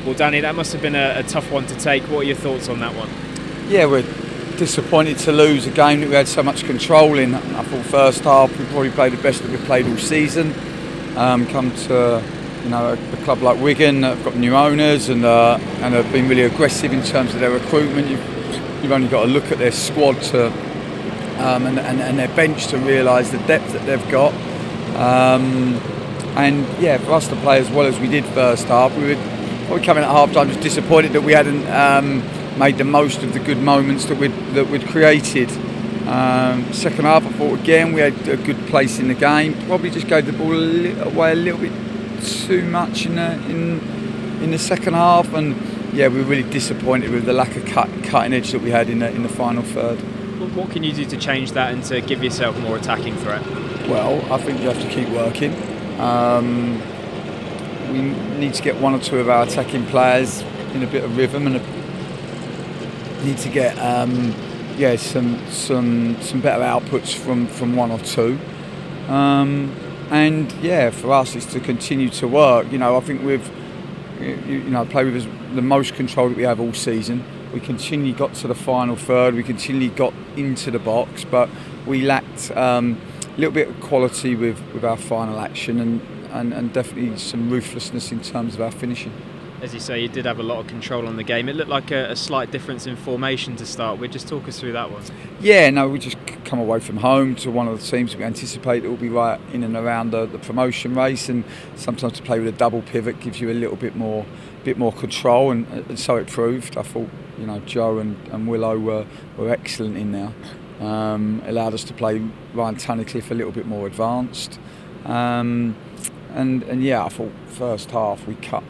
football. Danny, that must have been a tough one to take. What are your thoughts on that one? Yeah, we're disappointed to lose a game that we had so much control in. I thought first half we probably played the best that we've played all season. Come to a club like Wigan that have got new owners and have been really aggressive in terms of their recruitment. You've only got to look at their squad and their bench to realise the depth that they've got. And yeah, for us to play as well as we did first half, we were probably coming at half time just disappointed that we hadn't made the most of the good moments that we'd created. Second half, I thought again we had a good place in the game. Probably just gave the ball away a little bit too much in the second half, and yeah, we were really disappointed with the lack of cutting edge that we had in the final third. What can you do to change that and to give yourself more attacking threat? Well, I think you have to keep working. We need to get one or two of our attacking players in a bit of rhythm, and need to get some better outputs from one or two. And yeah, for us, it's to continue to work. I think we've played with the most control that we have all season. We continually got to the final third. We continually got into the box, but we lacked a little bit of quality with our final action and definitely some ruthlessness in terms of our finishing. As you say, you did have a lot of control on the game. It looked like a slight difference in formation to start with. Just talk us through that one. Yeah, no, we just come away from home to one of the teams we anticipate that will be right in and around the promotion race, and sometimes to play with a double pivot gives you a little bit more control, and so it proved. I thought Joe and Willow were excellent in there. Allowed us to play Ryan Tunnicliffe a little bit more advanced, and yeah, I thought first half we cut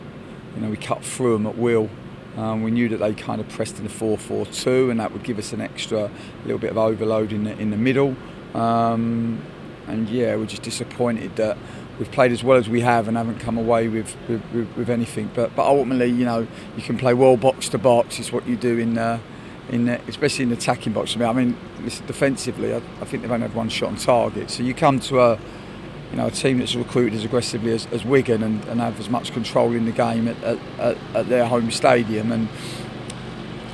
through them at will. We knew that they kind of pressed in the 4-4-2, and that would give us an extra little bit of overload in the middle. And yeah, we're just disappointed that we've played as well as we have and haven't come away with anything. But ultimately, you can play well box to box. It's what you do especially in the attacking box. I mean, listen, defensively, I think they've only had one shot on target. So you come to a team that's recruited as aggressively as Wigan and have as much control in the game at their home stadium, and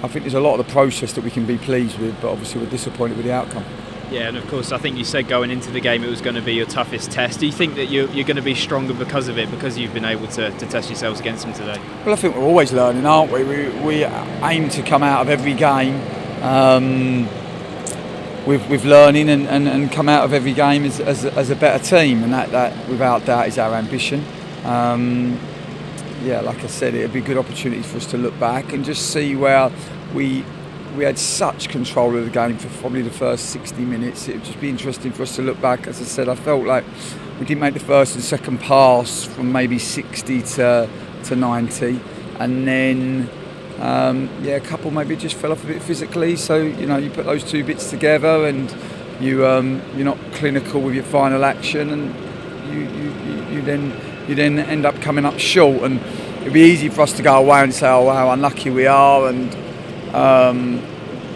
I think there's a lot of the process that we can be pleased with, but obviously we're disappointed with the outcome. Yeah, and of course I think you said going into the game it was going to be your toughest test. Do you think that you're going to be stronger because of it, because you've been able to test yourselves against them today? Well, I think we're always learning, aren't we? We aim to come out of every game with learning and come out of every game as a better team, and that without doubt is our ambition. Yeah, like I said, it'd be a good opportunity for us to look back and just see where we had such control of the game for probably the first 60 minutes. It would just be interesting for us to look back. As I said, I felt like we didn't make the first and second pass from maybe 60 to 90, and then a couple maybe just fell off a bit physically. So you put those two bits together, and you're not clinical with your final action, and you then end up coming up short. And it'd be easy for us to go away and say, oh, how unlucky we are, and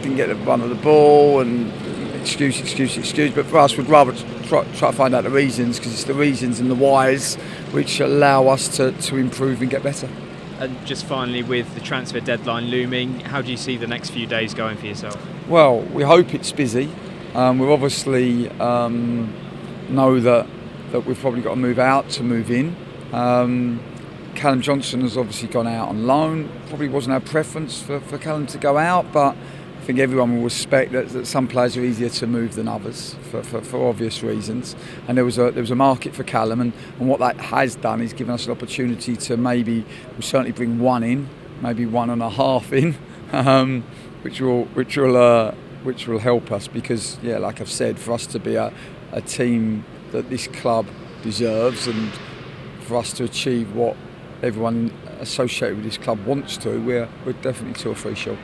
didn't get the run of the ball, and excuse. But for us, we'd rather try to find out the reasons, because it's the reasons and the whys which allow us to improve and get better. And just finally, with the transfer deadline looming, how do you see the next few days going for yourself? Well, we hope it's busy. We obviously know that we've probably got to move out to move in. Callum Johnson has obviously gone out on loan. Probably wasn't our preference for Callum to go out, but I think everyone will respect that some players are easier to move than others for obvious reasons. And there was a market for Callum, and what that has done is given us an opportunity to we'll certainly bring one in, maybe 1.5 in, which will help us, because yeah, like I've said, for us to be a team that this club deserves, and for us to achieve what everyone associated with this club wants to, we're definitely 2 or 3 short.